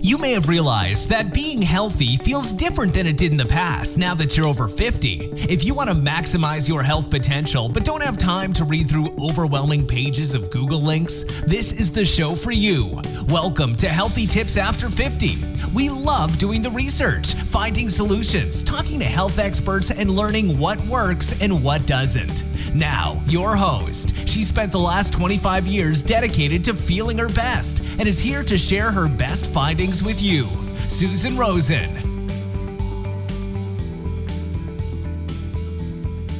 You may have realized that being healthy feels different than it did in the past now that you're over 50. If you want to maximize your health potential but don't have time to read through overwhelming pages of Google links, this is the show for you. Welcome to Healthy Tips After 50. We love doing the research, finding solutions, talking to health experts, and learning what works and what doesn't. Now, your host. She spent the last 25 years dedicated to feeling her best and is here to share her best findings with you, Susan Rosen.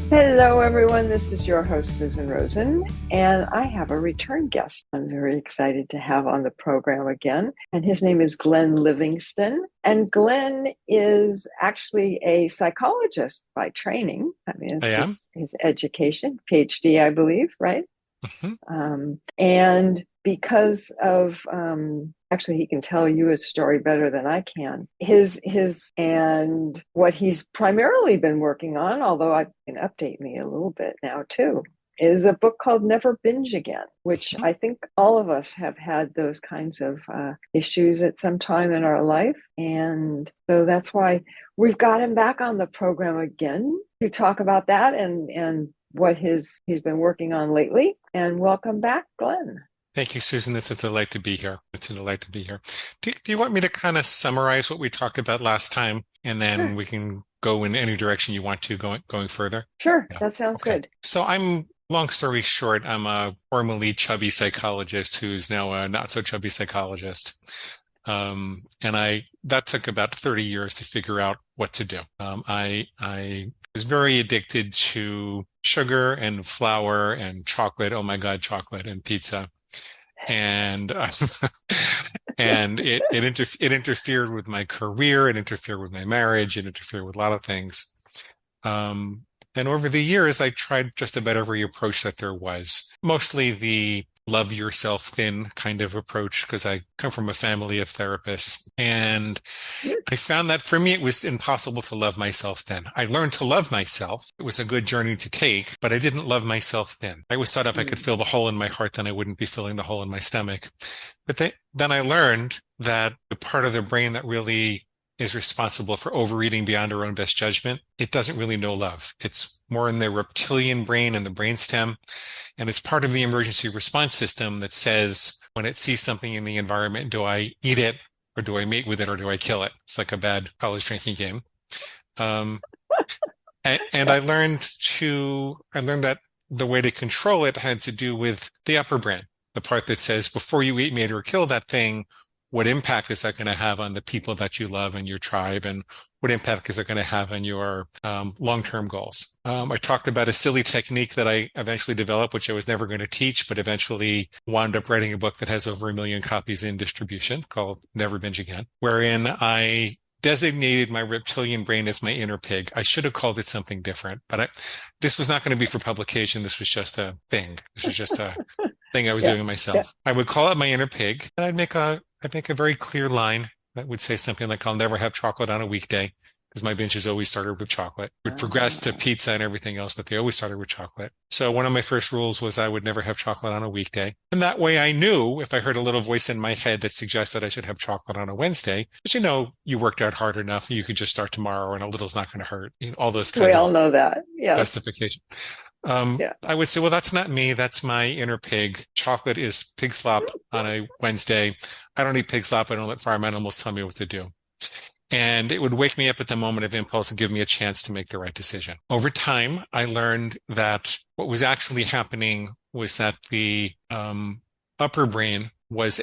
Hello, everyone. This is your host, Susan Rosen, and I have a return guest I'm very excited to have on the program again, and his name is Glenn Livingston. And Glenn is actually a psychologist by training. I mean, it's his education, Ph.D., I believe, right? Mm-hmm. And because of actually, he can tell you his story better than I can. His and what he's primarily been working on, although I can update me a little bit now too, is a book called Never Binge Again, which I think all of us have had those kinds of issues at some time in our life. And so that's why we've got him back on the program again to talk about that and what he's been working on lately. And welcome back, Glenn. Thank you, Susan. It's a delight to be here. It's a delight to be here. Do you want me to kind of summarize what we talked about last time, and then we can go in any direction you want to going further? Sure. Yeah. That sounds good. So long story short, I'm a formerly chubby psychologist who's now a not so chubby psychologist. And that took about 30 years to figure out what to do. I was very addicted to sugar and flour and chocolate. Oh my God, chocolate and pizza. And it interfered with my career, it interfered with my marriage, it interfered with a lot of things. And over the years, I tried just about every approach that there was, mostly the love yourself thin kind of approach, because I come from a family of therapists. And I found that for me, it was impossible to love myself thin. I learned to love myself. It was a good journey to take, but I didn't love myself thin. I always thought if I could fill the hole in my heart, then I wouldn't be filling the hole in my stomach. But then I learned that the part of the brain that really is responsible for overeating beyond our own best judgment, it doesn't really know love. It's more in the reptilian brain and the brainstem. And it's part of the emergency response system that says, when it sees something in the environment, do I eat it, or do I mate with it, or do I kill it? It's like a bad college drinking game. And I learned that the way to control it had to do with the upper brain, the part that says, before you eat, mate, or kill that thing, what impact is that going to have on the people that you love and your tribe? And what impact is it going to have on your long-term goals? I talked about a silly technique that I eventually developed, which I was never going to teach, but eventually wound up writing a book that has over 1 million copies in distribution called Never Binge Again, wherein I designated my reptilian brain as my inner pig. I should have called it something different, but this was not going to be for publication. This was just a thing. This was just a thing I was doing myself. Yeah. I would call it my inner pig, and I'd make a very clear line that would say something like, I'll never have chocolate on a weekday, because my binges always started with chocolate. It would progress to pizza and everything else, but they always started with chocolate. So one of my first rules was I would never have chocolate on a weekday. And that way I knew if I heard a little voice in my head that suggested I should have chocolate on a Wednesday, but you worked out hard enough, you could just start tomorrow and a little's not going to hurt. All those kind of. We all know that. Yeah. Justification. I would say, well, that's not me. That's my inner pig. Chocolate is pig slop on a Wednesday. I don't eat pig slop. I don't let farm animals tell me what to do. And it would wake me up at the moment of impulse and give me a chance to make the right decision. Over time, I learned that what was actually happening was that the upper brain was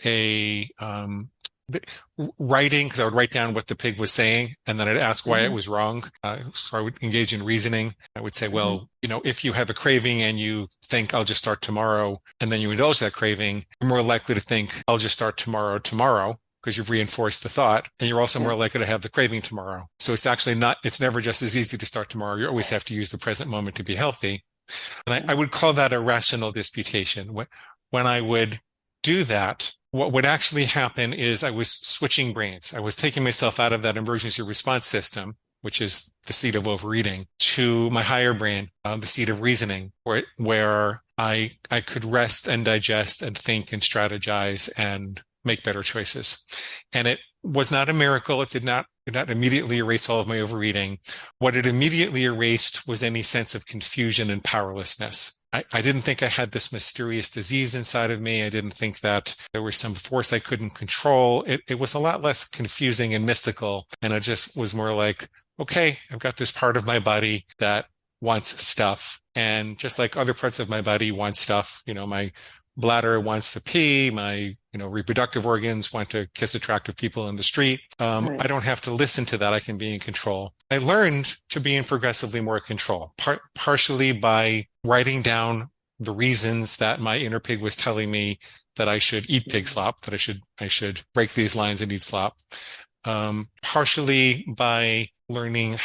writing, because I would write down what the pig was saying, and then I'd ask why it was wrong. So I would engage in reasoning. I would say, well, if you have a craving and you think I'll just start tomorrow, and then you indulge that craving, you're more likely to think I'll just start tomorrow, because you've reinforced the thought, and you're also more likely to have the craving tomorrow. So it's never just as easy to start tomorrow. You always have to use the present moment to be healthy. And I would call that a rational disputation. When I would do that, what would actually happen is I was switching brains. I was taking myself out of that emergency response system, which is the seat of overeating, to my higher brain, the seat of reasoning, where I could rest and digest and think and strategize and make better choices. And it was not a miracle. It did not immediately erase all of my overeating. What it immediately erased was any sense of confusion and powerlessness. I didn't think I had this mysterious disease inside of me. I didn't think that there was some force I couldn't control. It was a lot less confusing and mystical. And it just was more like, okay, I've got this part of my body that wants stuff. And just like other parts of my body want stuff, my bladder wants to pee, my reproductive organs want to kiss attractive people in the street. Right. I don't have to listen to that. I can be in control. I learned to be in progressively more control, partially by writing down the reasons that my inner pig was telling me that I should eat pig slop, that I should break these lines and eat slop. Partially by learning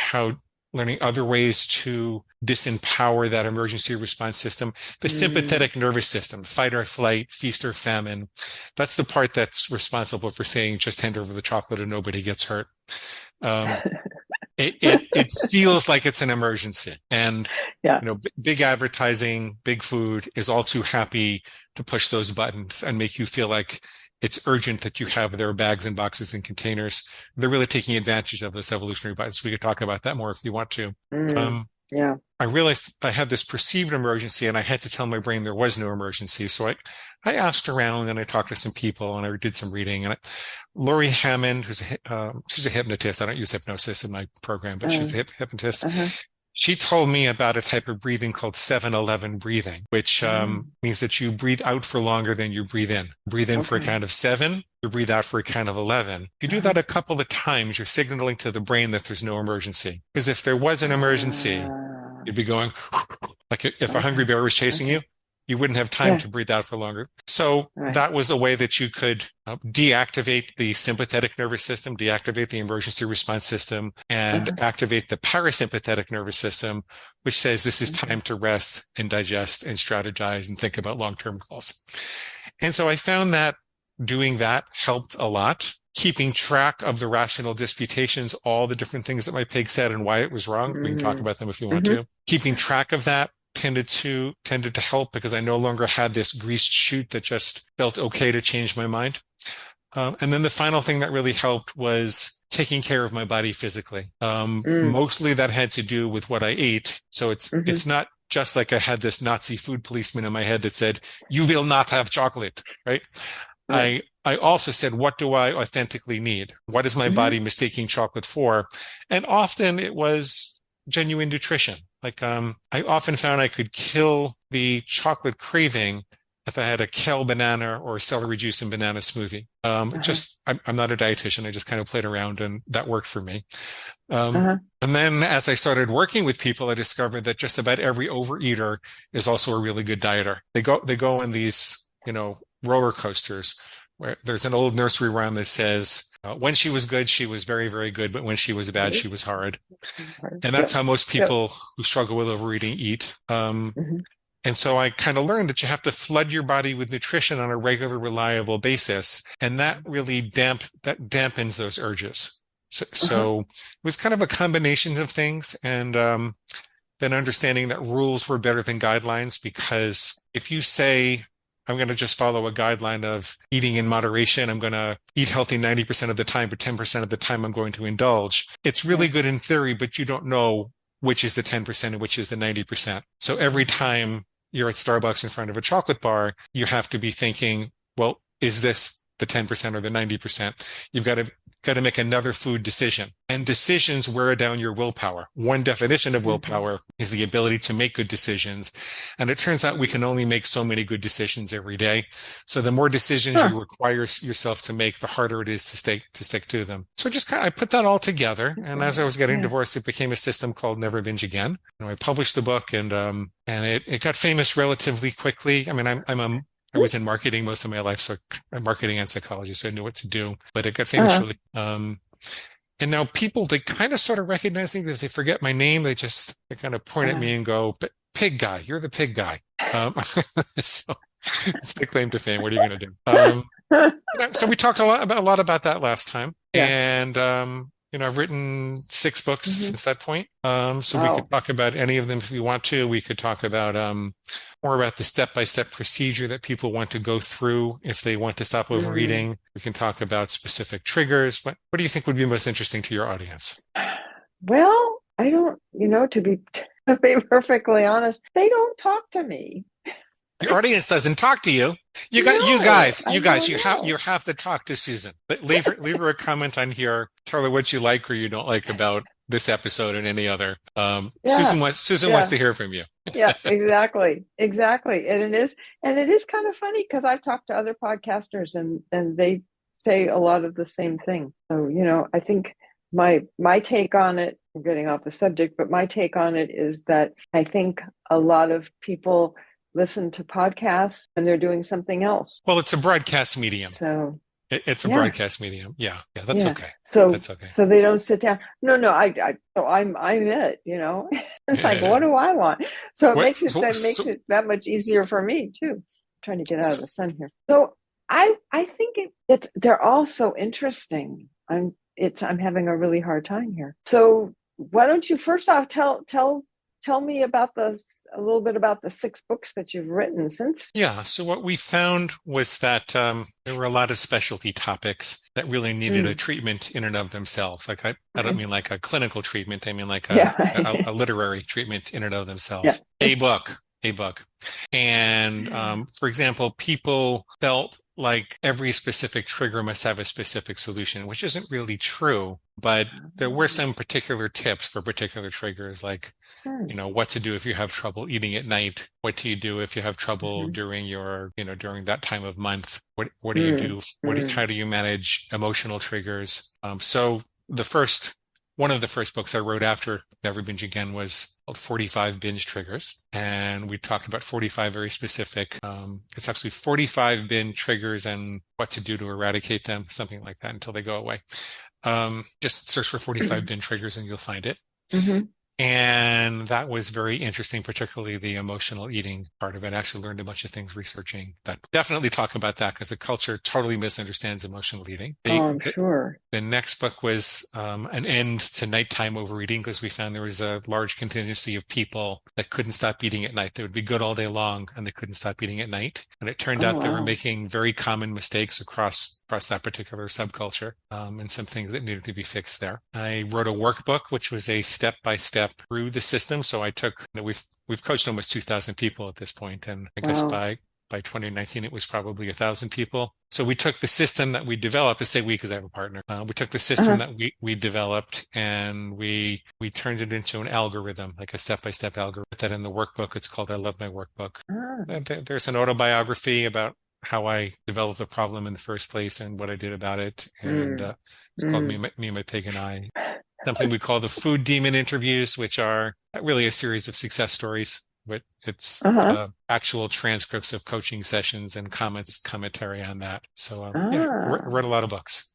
other ways to disempower that emergency response system, the sympathetic nervous system, fight or flight, feast or famine. That's the part that's responsible for saying just hand over the chocolate and nobody gets hurt. It feels like it's an emergency, and big advertising, big food is all too happy to push those buttons and make you feel like it's urgent that you have their bags and boxes and containers. They're really taking advantage of this evolutionary bias. We could talk about that more if you want to. Yeah. I realized I had this perceived emergency and I had to tell my brain there was no emergency. So I asked around and I talked to some people and I did some reading. And Laurie Hammond, she's a hypnotist. I don't use hypnosis in my program, but she's a hypnotist. She told me about a type of breathing called 7-11 breathing, which means that you breathe out for longer than you breathe in. Breathe in for a count of 7, you breathe out for a count of 11. If you do that a couple of times, you're signaling to the brain that there's no emergency. Because if there was an emergency, you'd be going, like if a hungry bear was chasing you, you wouldn't have time to breathe out for longer. So that was a way that you could deactivate the sympathetic nervous system, deactivate the emergency response system, and activate the parasympathetic nervous system, which says this is time to rest and digest and strategize and think about long-term goals. And so I found that doing that helped a lot. Keeping track of the rational disputations, all the different things that my pig said and why it was wrong. We can talk about them if you want to. Keeping track of that tended to help because I no longer had this greased chute that just felt okay to change my mind. And then the final thing that really helped was taking care of my body physically. Mostly that had to do with what I ate. So it's not just like I had this Nazi food policeman in my head that said, you will not have chocolate, right? I also said, what do I authentically need? What is my body mistaking chocolate for? And often it was genuine nutrition. Like, I often found I could kill the chocolate craving if I had a kale banana or celery juice and banana smoothie. I'm not a dietitian. I just kind of played around and that worked for me. And then as I started working with people, I discovered that just about every overeater is also a really good dieter. They go in these, roller coasters where there's an old nursery rhyme that says, when she was good, she was very, very good. But when she was bad, she was hard. And that's how most people who struggle with overeating eat. And so I kind of learned that you have to flood your body with nutrition on a regular, reliable basis. And that really dampens those urges. So it was kind of a combination of things. And then understanding that rules were better than guidelines, because if you say, I'm going to just follow a guideline of eating in moderation, I'm going to eat healthy 90% of the time, but 10% of the time I'm going to indulge. It's really good in theory, but you don't know which is the 10% and which is the 90%. So every time you're at Starbucks in front of a chocolate bar, you have to be thinking, well, is this the 10% or the 90%? You've got to make another food decision. And decisions wear down your willpower. One definition of willpower is the ability to make good decisions. And it turns out we can only make so many good decisions every day. So the more decisions you require yourself to make, the harder it is to stick to them. So I put that all together. And as I was getting divorced, it became a system called Never Binge Again. I published the book and it got famous relatively quickly. I mean, I was in marketing most of my life, so I'm marketing and psychology, so I knew what to do. But it got famous really. And now people, they kind of sort of recognize me because they forget my name. They kind of point at me and go, pig guy, you're the pig guy. So it's my claim to fame. What are you going to do? So we talked a lot about that last time. And I've written 6 books Hmm. since that point. So we could Wow. talk about any of them if we want to. We could talk about more about the step-by-step procedure that people want to go through if they want to stop Mm. overeating. We can talk about specific triggers. What do you think would be most interesting to your audience? Well, I don't, to be perfectly honest, they don't talk to me. Your audience doesn't talk to you. No, I You guys, don't you know. have to talk to Susan. Leave her a comment on here. Tell her what you like or you don't like about this episode and any other. Yeah, Susan wants yeah, to hear from you. yeah, exactly, exactly. And it is kind of funny because I've talked to other podcasters and they say a lot of the same thing. So, I think my take on it, I'm getting off the subject, but my take on it is that I think a lot of people listen to podcasts and they're doing something else. Well, it's a broadcast medium. So, It's a yeah. broadcast medium. Yeah, yeah, that's Yeah. okay. So That's okay. so they don't sit down. No, no, so I'm it. It's like, what do I want? So What? that makes it that much easier for me too. I'm trying to get out of the sun here. So I think they're all so interesting. I'm having a really hard time here. So why don't you first off tell me about a little bit about the 6 books that you've written since. Yeah, so what we found was that there were a lot of specialty topics that really needed a Mm, treatment in and of themselves. Like I don't okay. mean like a clinical treatment. I mean like Yeah. a literary treatment in and of Yeah. themselves. A book. And for example, people felt like every specific trigger must have a specific solution, which isn't really true. But there were some particular tips for particular triggers, like Hmm. what to do if you have trouble eating at night. What do you do if you have trouble Mhm. during during that time of month? What do you Mm, do? mm. How do you manage emotional triggers? So the first, one of the first books I wrote after Never Binge Again was called 45 Binge Triggers. And we talked about 45 very specific, it's actually 45 binge triggers and what to do to eradicate them, something like that until they go away. Just search for 45 binge triggers and you'll find it. Mhm. And that was very interesting, particularly the emotional eating part of it. I actually learned a bunch of things researching that. Definitely talk about that because the culture totally misunderstands emotional eating. Oh, I'm sure. The next book was an end to nighttime overeating because we found there was a large contingency of people that couldn't stop eating at night. They would be good all day long and they couldn't stop eating at night. And it turned Oh, out they were wow. making very common mistakes across that particular subculture, and some things that needed to be fixed there. I wrote a workbook, which was a step-by-step through the system. So I took, we've coached almost 2,000 people at this point, and I guess Wow. by 2019, it was probably 1,000 people. So we took the system that we developed, I say we because I have a partner. We took the system Uh-huh. that we developed and we turned it into an algorithm, like a step-by-step algorithm. Put that in the workbook. It's called I Love My Workbook. Ah. And there's an autobiography about how I developed the problem in the first place and what I did about it. And Mm. it's called Mm. Me, My Pig, and I. Something we call the Food Demon interviews, which are really a series of success stories. But it's Uh-huh. actual transcripts of coaching sessions and commentary on that. So yeah, I Ah. read a lot of books.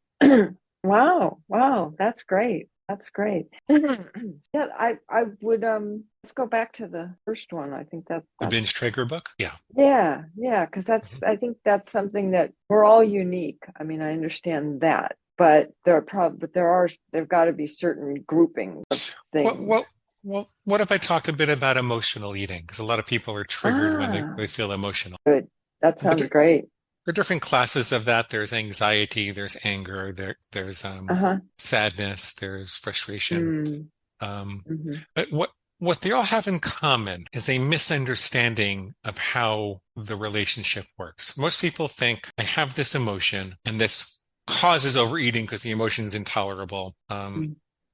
Wow. Wow. That's great. That's great. Yeah, I would let's go back to the first one. I think The Binge that's Trigger book. Yeah. yeah, yeah, because Mhm. I think that's something that we're all unique. I mean, I understand that, but there've got to be certain groupings of Well, things. well, what if I talked a bit about emotional eating? Because a lot of people are triggered when Ah, they feel emotional. good. That The, sounds great. there are different classes of that. There's anxiety, there's anger, there's Uh-huh. sadness, there's frustration. Mm, Um, hmm. but what they all have in common is a misunderstanding of how the relationship works. Most people think I have this emotion and this causes overeating because the emotion is intolerable.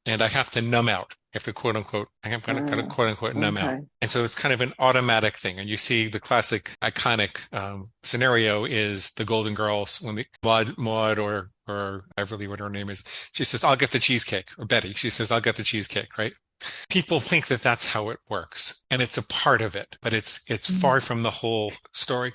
And I have to numb out. I have to quote unquote, I have got to Oh, quote unquote numb out. okay. And so it's kind of an automatic thing. And you see the classic iconic scenario is the Golden Girls when the Maud or Beverly, what her name is, she says, I'll get the cheesecake. Or Betty, she says, I'll get the cheesecake, right? People think that that's how it works. And it's a part of it, but it's far Mm. from the whole story.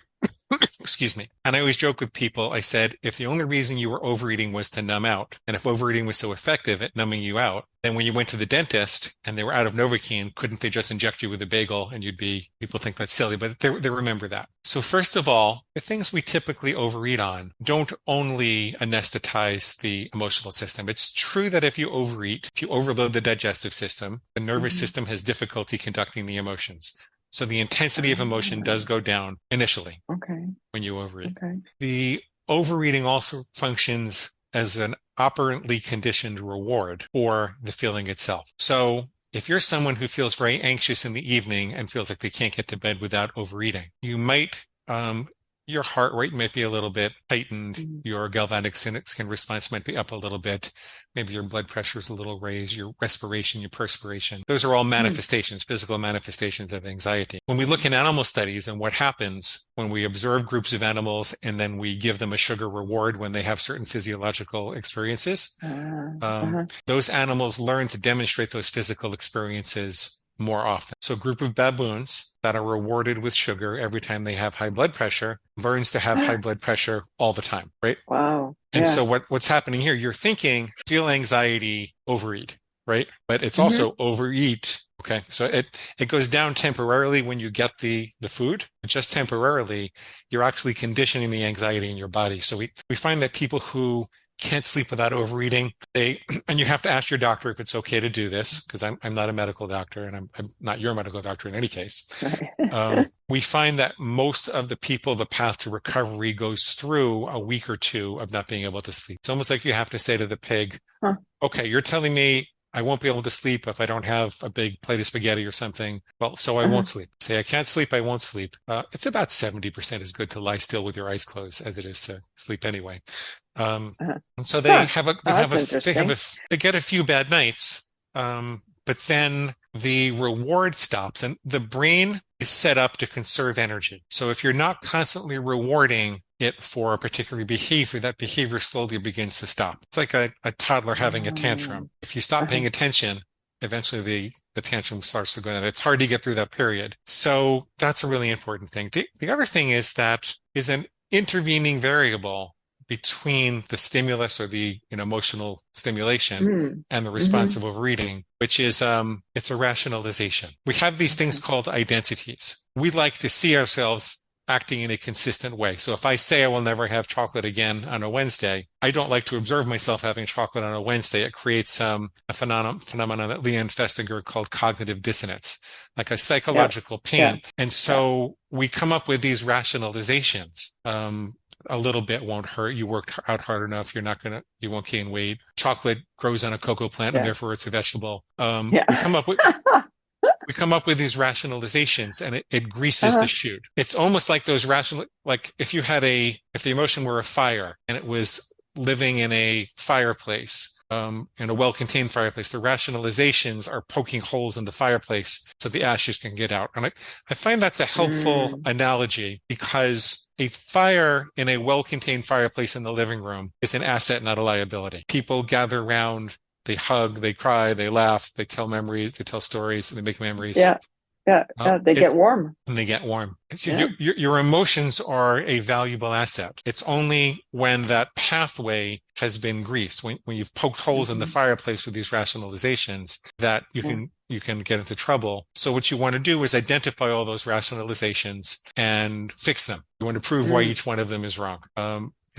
Excuse me. And I always joke with people, I said, if the only reason you were overeating was to numb out, and if overeating was so effective at numbing you out, then when you went to the dentist and they were out of Novocaine, couldn't they just inject you with a bagel and people think that's silly, but they remember that. So first of all, the things we typically overeat on don't only anesthetize the emotional system. It's true that if you overeat, if you overload the digestive system, the nervous system has difficulty conducting the emotions. So the intensity of emotion does go down initially when you overeat. The overeating also functions as an operantly conditioned reward for the feeling itself. So if you're someone who feels very anxious in the evening and feels like they can't get to bed without overeating, you might, your heart rate might be a little bit heightened. Your galvanic skin response might be up a little bit. Maybe your blood pressure is a little raised, your respiration, your perspiration. Those are all manifestations, physical manifestations of anxiety. When we look in animal studies and what happens when we observe groups of animals and then we give them a sugar reward when they have certain physiological experiences, those animals learn to demonstrate those physical experiences more often. So a group of baboons that are rewarded with sugar every time they have high blood pressure learns to have high blood pressure all the time, right? Wow. And so what's happening here, you're thinking, feel anxiety, overeat, right? But it's also overeat. Okay. So it goes down temporarily when you get the food, but just temporarily, you're actually conditioning the anxiety in your body. So we find that people who can't sleep without overeating, and you have to ask your doctor if it's okay to do this, because I'm not a medical doctor and I'm not your medical doctor in any case. We find that most of the people, the path to recovery goes through a week or two of not being able to sleep. It's almost like you have to say to the pig, okay, you're telling me I won't be able to sleep if I don't have a big plate of spaghetti or something. Well, so I won't sleep. Say I can't sleep, I won't sleep. It's about 70% as good to lie still with your eyes closed as it is to sleep anyway. And so they get a few bad nights, but then the reward stops, and the brain is set up to conserve energy. So if you're not constantly rewarding it for a particular behavior, that behavior slowly begins to stop. It's like a toddler having a tantrum. If you stop paying attention, eventually the tantrum starts to go down. It's hard to get through that period. So that's a really important thing. The other thing is that is an intervening variable between the stimulus or the emotional stimulation and the response of overeating, which is it's a rationalization. We have these things called identities. We like to see ourselves acting in a consistent way. So if I say I will never have chocolate again on a Wednesday, I don't like to observe myself having chocolate on a Wednesday. It creates a phenomenon that Leon Festinger called cognitive dissonance, like a psychological pain. And so we come up with these rationalizations. A little bit won't hurt. You worked out hard enough. You won't gain weight. Chocolate grows on a cocoa plant and therefore it's a vegetable. We come up with these rationalizations and it greases the chute. It's almost like those like if the emotion were a fire and it was living in a fireplace, in a well-contained fireplace, the rationalizations are poking holes in the fireplace so the ashes can get out. And I find that's a helpful analogy because a fire in a well-contained fireplace in the living room is an asset, not a liability. People gather around, they hug, they cry, they laugh, they tell memories, they tell stories, and they make memories. They get warm. And they get warm. Your emotions are a valuable asset. It's only when that pathway has been greased, when you've poked holes in the fireplace with these rationalizations, that you can get into trouble. So what you want to do is identify all those rationalizations and fix them. You want to prove why each one of them is wrong.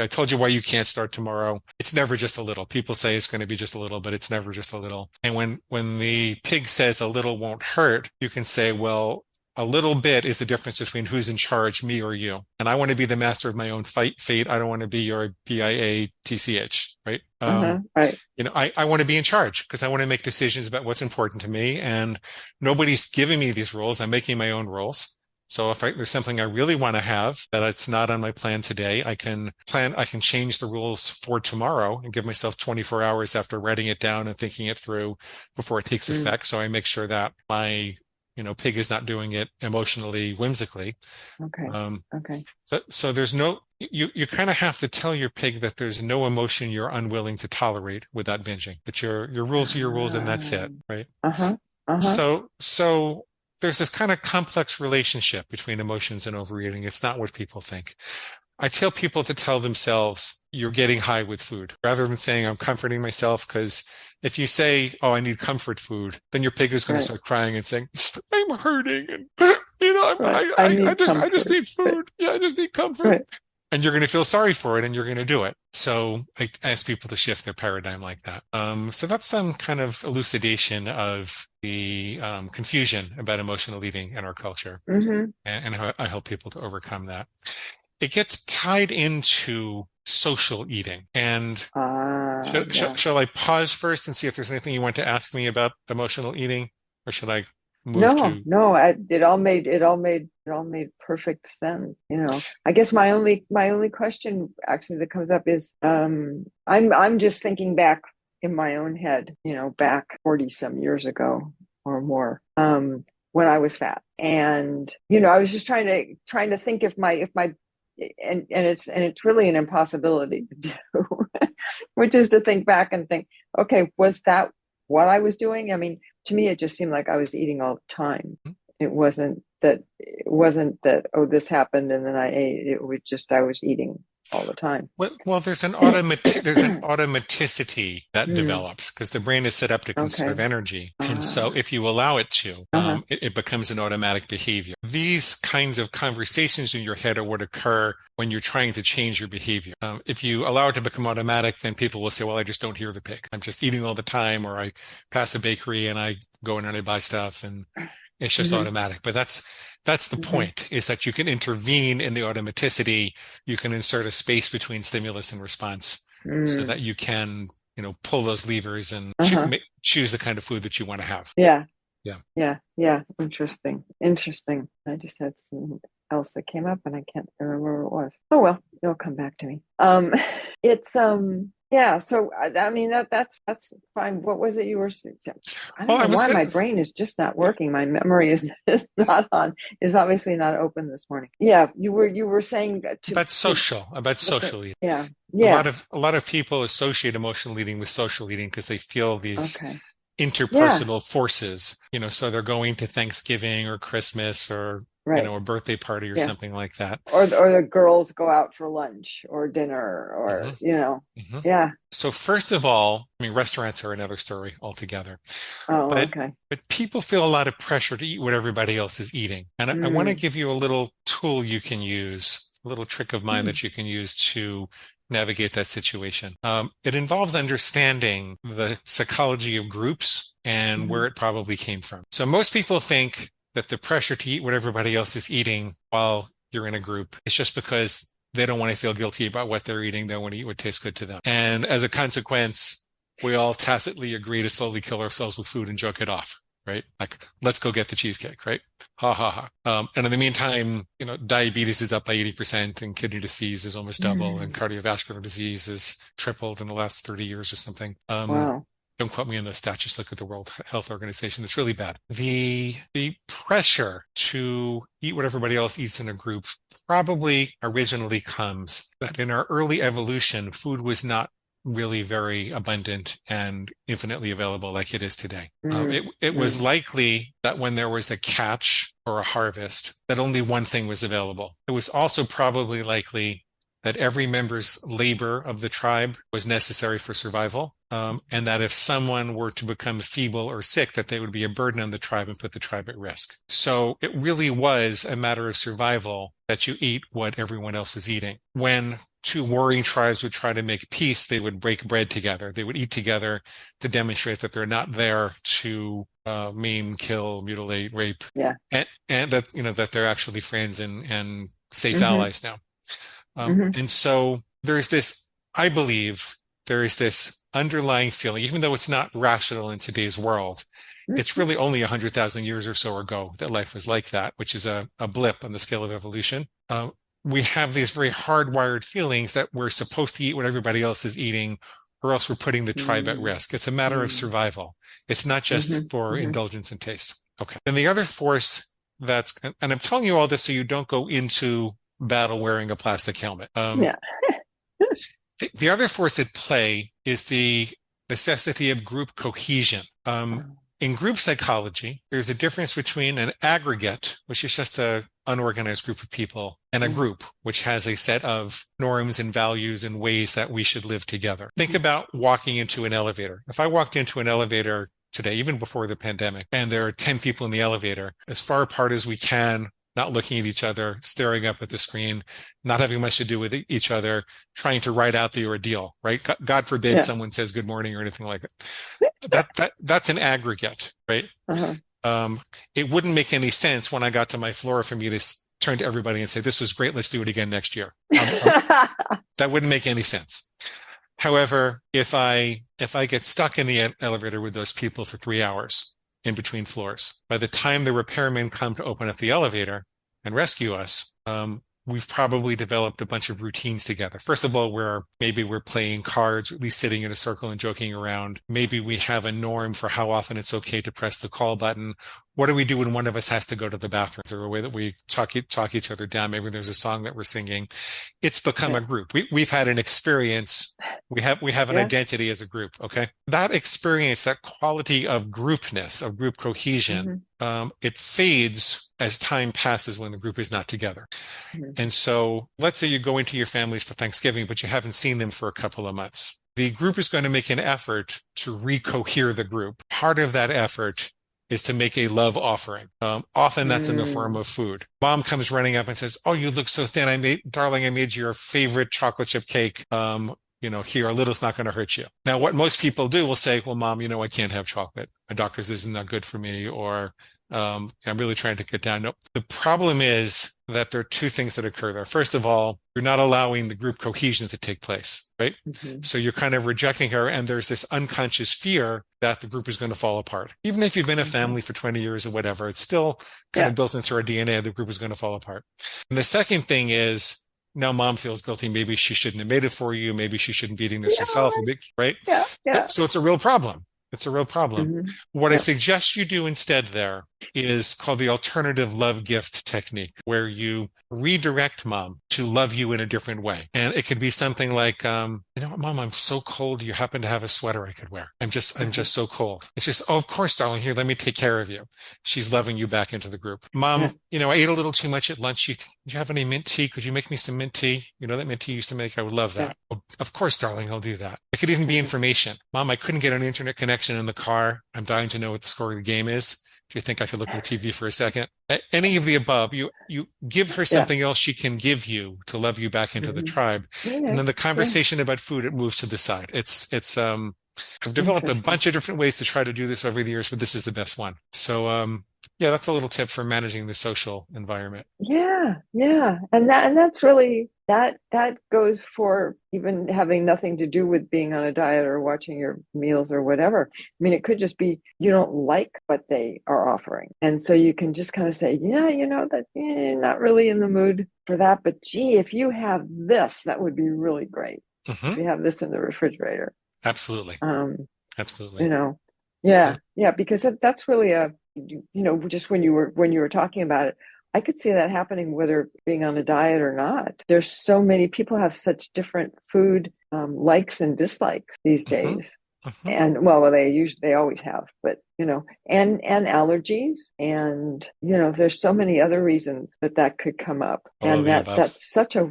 I told you why you can't start tomorrow. It's never just a little. People say it's going to be just a little, but it's never just a little. And when the pig says a little won't hurt, you can say, well, a little bit is the difference between who's in charge, me or you. And I want to be the master of my own fate. I don't want to be your BIATCH, right? Right. I want to be in charge because I want to make decisions about what's important to me. And nobody's giving me these rules. I'm making my own rules. So if there's something I really want to have that it's not on my plan today, I can change the rules for tomorrow and give myself 24 hours after writing it down and thinking it through before it takes effect. So I make sure that my, pig is not doing it emotionally, whimsically. Okay. So there's you kind of have to tell your pig that there's no emotion you're unwilling to tolerate without binging, that your rules are your rules and that's it. Right. Uh-huh. So there's this kind of complex relationship between emotions and overeating. It's not what people think. I tell people to tell themselves you're getting high with food rather than saying I'm comforting myself, because if you say, oh, I need comfort food, then your pig is going to Right. start crying and saying, I'm hurting. And, Right. I need I just comfort. need food. Yeah, I just need comfort. Right. And you're going to feel sorry for it and you're going to do it. So I ask people to shift their paradigm like that. So that's some kind of elucidation of the confusion about emotional eating in our culture, Mm-hmm. and how I help people to overcome that. It gets tied into social eating. And Yeah. shall I pause first and see if there's anything you want to ask me about emotional eating, or should I move No, to? no, it all made perfect sense. I guess my only question actually that comes up is, I'm just thinking back in my own head, back 40 some years ago or more, when I was fat. And, I was just trying to think if my and it's really an impossibility to do, which is to think back and think, okay, was that what I was doing? I mean, to me, it just seemed like I was eating all the time. It wasn't that, oh, this happened and then I ate. It was just I was eating all the time. Well, there's an automaticity that Hmm. develops because the brain is set up to conserve Okay. energy. And so Uh, if you allow it to, uh-huh. it becomes an automatic behavior. These kinds of conversations in your head are what occur when you're trying to change your behavior. If you allow it to become automatic, then people will say, well, I just don't hear the pig. I'm just eating all the time, or I pass a bakery and I go in and I buy stuff and it's just Hmm. automatic. But that's the Hmm. point, is that you can intervene in the automaticity. You can insert a space between stimulus and response so Mm. that you can, pull those levers and Uh-huh. choose the kind of food that you want to have. Yeah. Yeah. Yeah. Yeah. Interesting. Interesting. I just had something else that came up and I can't remember what it was. Oh well, it'll come back to me. It's yeah, so I mean that's fine. What was it you were saying? I Well, don't I know was why going my to, brain is just not working. My memory is obviously not open this morning. Yeah, you were saying to about what's it? social eating. Yeah. A Yeah. lot of a lot of people associate emotional eating with social eating because they feel these Okay. Yeah. interpersonal forces, so they're going to Thanksgiving or Christmas or, Right. a birthday party or Yeah. something like that. Or the girls go out for lunch or dinner or Mhm, mhm. yeah. So first of all, I mean, restaurants are another story altogether, Oh, but okay. people feel a lot of pressure to eat what everybody else is eating. And I want to Mm. give you a little tool you can use, a little trick of mine Mm. that you can use to navigate that situation. It involves understanding the psychology of groups and Hmm. where it probably came from. So most people think that the pressure to eat what everybody else is eating while you're in a group is just because they don't want to feel guilty about what they're eating. They want to eat what tastes good to them. And as a consequence, we all tacitly agree to slowly kill ourselves with food and joke it off, right? Like, let's go get the cheesecake, right? Ha ha ha. And in the meantime, diabetes is up by 80% and kidney disease is almost double and Mm. cardiovascular disease is tripled in the last 30 years or something. Wow. Don't quote me on the stats. Just look at the World Health Organization. It's really bad. The pressure to eat what everybody else eats in a group probably originally comes that in our early evolution, food was not really very abundant and infinitely available like it is today. Mm. It was Mm. likely that when there was a catch or a harvest, that only one thing was available. It was also probably likely that every member's labor of the tribe was necessary for survival, and that if someone were to become feeble or sick, that they would be a burden on the tribe and put the tribe at risk. So it really was a matter of survival that you eat what everyone else was eating. When two warring tribes would try to make peace, they would break bread together. They would eat together to demonstrate that they're not there to maim, kill, mutilate, rape, Yeah. and that that they're actually friends and safe Hmm. allies now. Hmm. And so there's this, I believe, there is this underlying feeling, even though it's not rational in today's world, it's really only 100,000 years or so ago that life was like that, which is a blip on the scale of evolution. We have these very hardwired feelings that we're supposed to eat what everybody else is eating, or else we're putting the tribe at Mm. risk. It's a matter of Mm. survival. It's not Hmm. just for Hmm. indulgence and taste. Okay. And the other force and I'm telling you all this so you don't go into battle wearing a plastic helmet. Yeah. The other force at play is the necessity of group cohesion. In group psychology, there's a difference between an aggregate, which is just an unorganized group of people, and a group, which has a set of norms and values and ways that we should live together. Think about walking into an elevator. If I walked into an elevator today, even before the pandemic, and there are 10 people in the elevator, as far apart as we can, not looking at each other, staring up at the screen, not having much to do with each other, trying to ride out the ordeal, right? God forbid someone says good morning or anything like that. That's an aggregate, right? It wouldn't make any sense when I got to my floor for me to turn to everybody and say, this was great, let's do it again next year. That wouldn't make any sense. However, if I get stuck in the elevator with those people for 3 hours in between floors, by the time the repairmen come to open up the elevator and rescue us, we've probably developed a bunch of routines together. First of all, maybe we're playing cards, or at least sitting in a circle and joking around. Maybe we have a norm for how often it's okay to press the call button. What do we do when one of us has to go to the bathroom? Is there a way that we talk each other down? Maybe there's a song that we're singing. It's become a group. We've had an experience. We have an identity as a group. Okay. That experience, that quality of groupness, of group cohesion, it fades as time passes when the group is not together. And so let's say you go into your families for Thanksgiving, but you haven't seen them for a couple of months. The group is going to make an effort to recohere the group. Part of that effort is to make a love offering. Often that's in the form of food. Mom comes running up and says, oh, you look so thin. Darling, I made your favorite chocolate chip cake. Here, a little's not going to hurt you. Now, what most people do will say, well, Mom, I can't have chocolate. My doctor says it's not good for me, or I'm really trying to cut down. No, the problem is that there are two things that occur there. First of all, you're not allowing the group cohesion to take place, right? So you're kind of rejecting her, and there's this unconscious fear that the group is going to fall apart. Even if you've been a family for 20 years or whatever, it's still kind of built into our DNA, the group is going to fall apart. And the second thing is, now Mom feels guilty. Maybe she shouldn't have made it for you. Maybe she shouldn't be eating this herself, right? So it's a real problem. It's a real problem. What I suggest you do instead there is called the alternative love gift technique, where you redirect Mom to love you in a different way. And it could be something like, you know what, Mom, I'm so cold. You happen to have a sweater I could wear. I'm just so cold. It's just, oh, of course, darling, here, let me take care of you. She's loving you back into the group. Mom, I ate a little too much at lunch. Do you have any mint tea? Could you make me some mint tea? That mint tea you used to make? I would love that. Oh, of course, darling, I'll do that. It could even be information. Mom, I couldn't get an internet connection in the car. I'm dying to know what the score of the game is. Do you think I could look at the TV for a second? Any of the above, you give her something else she can give you to love you back into the tribe. And then the conversation about food, it moves to the side. I've developed a bunch of different ways to try to do this over the years, but this is the best one. So, that's a little tip for managing the social environment. And that's really, that goes for even having nothing to do with being on a diet or watching your meals or whatever. I mean, it could just be you don't like what they are offering. And so you can just kind of say, not really in the mood for that. But gee, if you have this, that would be really great. If you have this in the refrigerator. Absolutely. Absolutely. Because that's really just when you were talking about it, I could see that happening whether being on a diet or not. There's so many people have such different food likes and dislikes these days. And they always have, but and allergies, and there's so many other reasons that could come up. And that's such a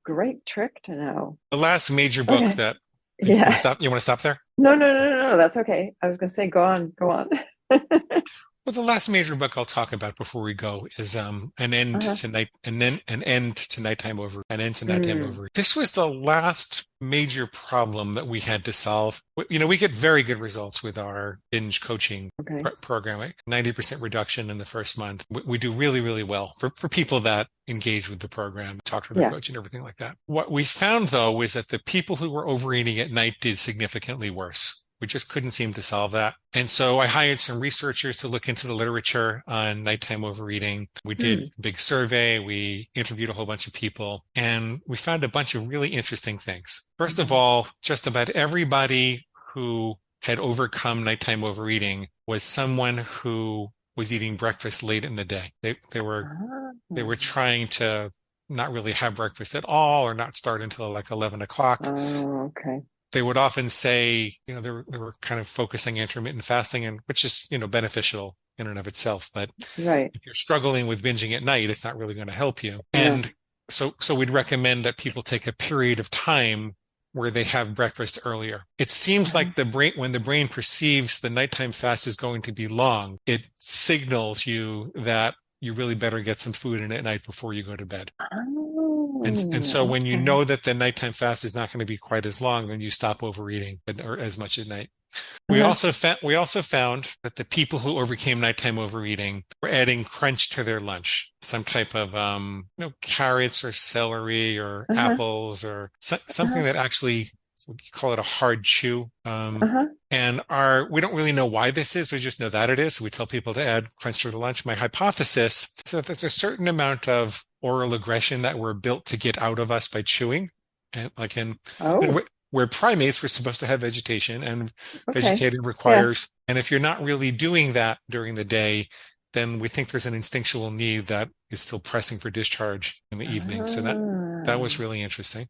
great trick to know. The last major book that you want to stop there? No, that's okay. I was going to say, go on. Well, the last major book I'll talk about before we go is An End to Nighttime Overeating. This was the last major problem that we had to solve. We get very good results with our binge coaching program. 90% reduction in the first month. We do really, really well for people that engage with the program, talk to their coach and everything like that. What we found, though, was that the people who were overeating at night did significantly worse. We just couldn't seem to solve that. And so I hired some researchers to look into the literature on nighttime overeating. We did a big survey. We interviewed a whole bunch of people, and we found a bunch of really interesting things. First of all, just about everybody who had overcome nighttime overeating was someone who was eating breakfast late in the day. They were trying to not really have breakfast at all, or not start until like 11 o'clock. Oh, okay. they would often say, they were kind of focusing intermittent fasting, and which is, beneficial in and of itself. But Right. if you're struggling with binging at night, it's not really going to help you. No. And so we'd recommend that people take a period of time where they have breakfast earlier. It seems Uh-huh. like when the brain perceives the nighttime fast is going to be long, it signals you that you really better get some food in at night before you go to bed. And so Oh, when you okay. know that the nighttime fast is not going to be quite as long, then you stop overeating or as much at night. Uh-huh. We also found that the people who overcame nighttime overeating were adding crunch to their lunch, some type of carrots or celery or Uh-huh. apples or something Uh-huh. that actually, you call it a hard chew. Uh-huh. And we don't really know why this is. We just know that it is. So we tell people to add crunch to their lunch. My hypothesis is that there's a certain amount of oral aggression that we're built to get out of us by chewing. And like Oh, where primates were supposed to have vegetation, and okay. vegetating Yeah. requires, and if you're not really doing that during the day, then we think there's an instinctual need that is still pressing for discharge in the evening. So that was Ah, really interesting.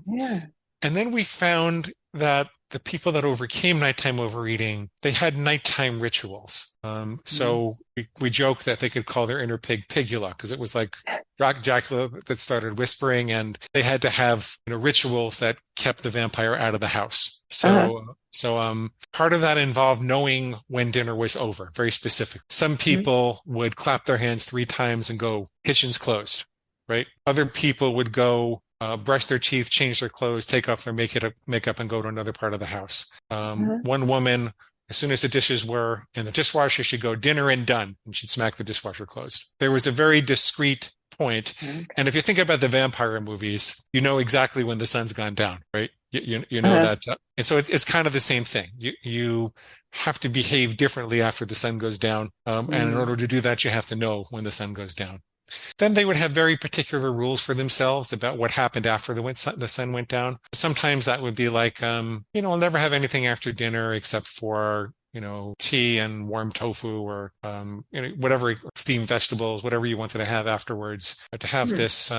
yeah. And then we found that the people that overcame nighttime overeating, they had nighttime rituals. Mm. So we joke that they could call their inner pig Pigula, because it was like Dracula that started whispering, and they had to have, rituals that kept the vampire out of the house. Uh-huh. So part of that involved knowing when dinner was over, very specific. Some Mhm. people would clap their hands 3 times and go, kitchen's closed, right? Other people would go brush their teeth, change their clothes, take off their makeup, and go to another part of the house. Uh-huh. One woman, as soon as the dishes were in the dishwasher, she'd go, dinner and done, and she'd smack the dishwasher closed. There was a very discrete point. And Okay. if you think about the vampire movies, you know exactly when the sun's gone down, right? You know Uh-huh. that. And so it's kind of the same thing. You have to behave differently after the sun goes down. And in Mm. order to do that, you have to know when the sun goes down. Then they would have very particular rules for themselves about what happened after the sun went down. Sometimes that would be like, I'll never have anything after dinner except for, tea and warm tofu or, whatever, steamed vegetables, whatever you wanted to have afterwards. But to have Mm. this,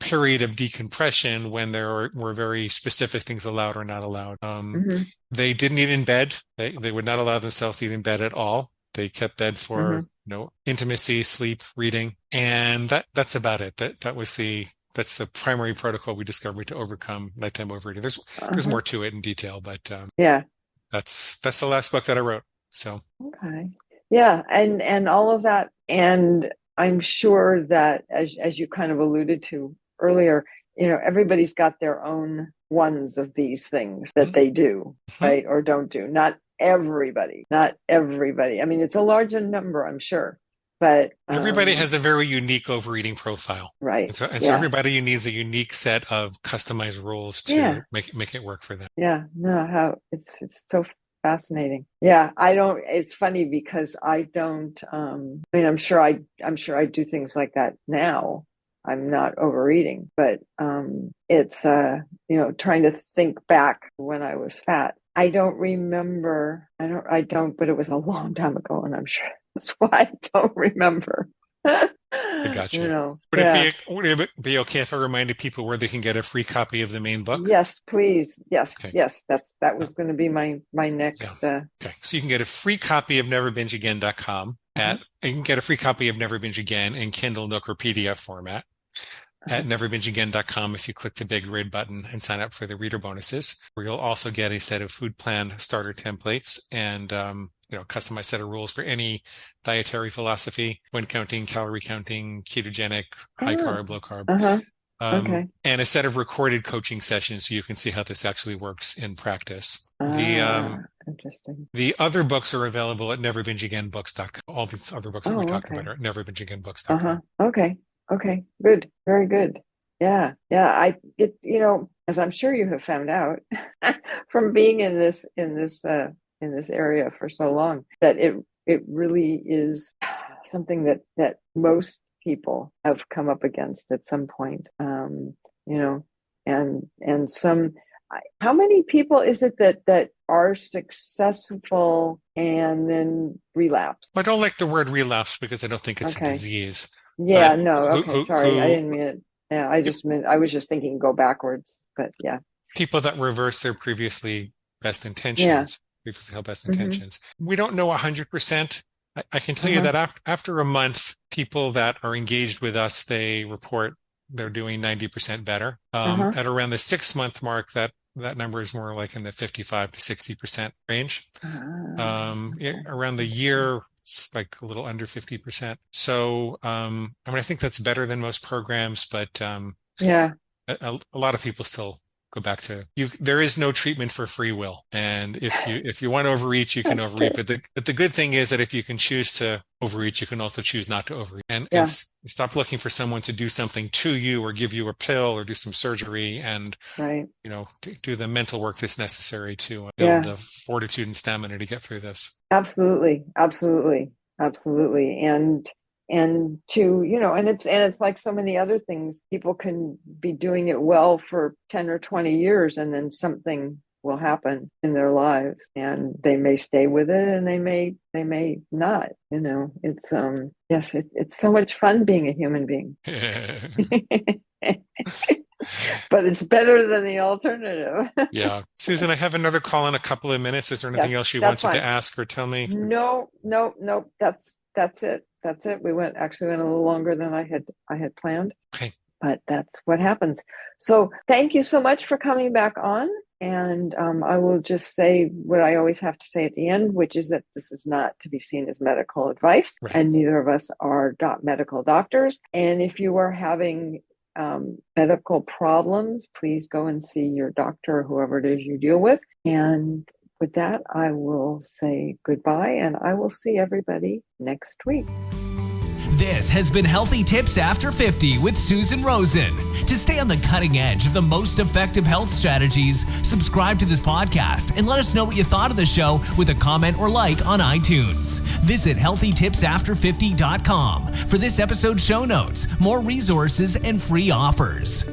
period of decompression when there were very specific things allowed or not allowed. Mm-hmm. They didn't eat in bed. They would not allow themselves to eat in bed at all. They kept bed for, Mm-hmm. intimacy, sleep, reading, and that's the primary protocol we discovered to overcome nighttime overeating. There's Uh-huh. more to it in detail, but Yeah. that's the last book that I wrote. So Okay. Yeah, and all of that, and I'm sure that as you kind of alluded to earlier, everybody's got their own ones of these things that mhm, they do, mhm. right, or don't do. Not everybody. Not everybody. I mean, it's a larger number, I'm sure, but Everybody has a very unique overeating profile. right. And so Yeah. everybody needs a unique set of customized rules Yeah. to make it work for them. Yeah, no, how it's so fascinating. Yeah, I don't, it's funny because I don't I mean I'm sure I do things like that now. I'm not overeating, but it's trying to think back when I was fat. I don't remember. I don't, but it was a long time ago and I'm sure that's why I don't remember. I gotcha. Yeah. Would it be okay if I reminded people where they can get a free copy of the main book? Yes, please. Yes, Okay. yes. That Uh, was going to be my Yeah. next Okay. So you can get a free copy of neverbingeagain.com uh-huh, you can get a free copy of Never Binge Again in Kindle, Nook, or PDF format uh-huh. at neverbingeagain.com if you click the big red button and sign up for the reader bonuses, where you'll also get a set of food plan starter templates and, customized set of rules for any dietary philosophy when counting, calorie counting, ketogenic, high Oh, carb, low carb, uh-huh. Okay. and a set of recorded coaching sessions so you can see how this actually works in practice. Ah, interesting. The other books are available at neverbingeagainbooks.com. All these other books that we Oh, talked about okay. are at Uh-huh. neverbingeagainbooks.com. Okay. Okay. Good. Very good. Yeah. Yeah. As I'm sure you have found out from being in this area for so long, that it really is something that most people have come up against at some point. You know, and how many people is it that are successful and then relapse? I don't like the word relapse because I don't think it's a Okay. disease, but Yeah, no, okay, sorry. I didn't mean it. Yeah, I was just thinking go backwards, but yeah. people that reverse their previously Yeah. held best Mm-hmm. intentions. We don't know 100%. I can tell you Uh-huh. that after a month, people that are engaged with us, they report they're doing 90% better. Uh-huh. At around the 6 month mark, that number is more like in the 55 to 60% range. Okay. Around the year, it's like a little under 50%. So, I mean, I think that's better than most programs, but Yeah. a lot of people still go back to you. There is no treatment for free will, and if you want to overeat, you can That's overeat. true. But the good thing is that if you can choose to overeat, you can also choose not to overeat, and Yeah. stop looking for someone to do something to you or give you a pill or do some surgery, and Right. do the mental work that's necessary to build Yeah. the fortitude and stamina to get through this. Absolutely. Absolutely. Absolutely. And to, and it's like so many other things, people can be doing it well for 10 or 20 years and then something will happen in their lives and they may stay with it and they may not, it's yes, it's so much fun being a human being. But it's better than the alternative. Yeah. Susan, I have another call in a couple of minutes. Is there anything Yes, else you that's wanted to fine. ask or tell me? No, no, no. That's it. That's it. We went a little longer than I had planned, Okay. but that's what happens. So thank you so much for coming back on. And I will just say what I always have to say at the end, which is that this is not to be seen as medical advice, Right. and neither of us are medical doctors. And if you are having medical problems, please go and see your doctor or whoever it is you deal with. And with that, I will say goodbye and I will see everybody next week. This has been Healthy Tips After 50 with Susan Rosen. To stay on the cutting edge of the most effective health strategies, subscribe to this podcast and let us know what you thought of the show with a comment or like on iTunes. Visit healthytipsafter50.com for this episode's show notes, more resources, and free offers.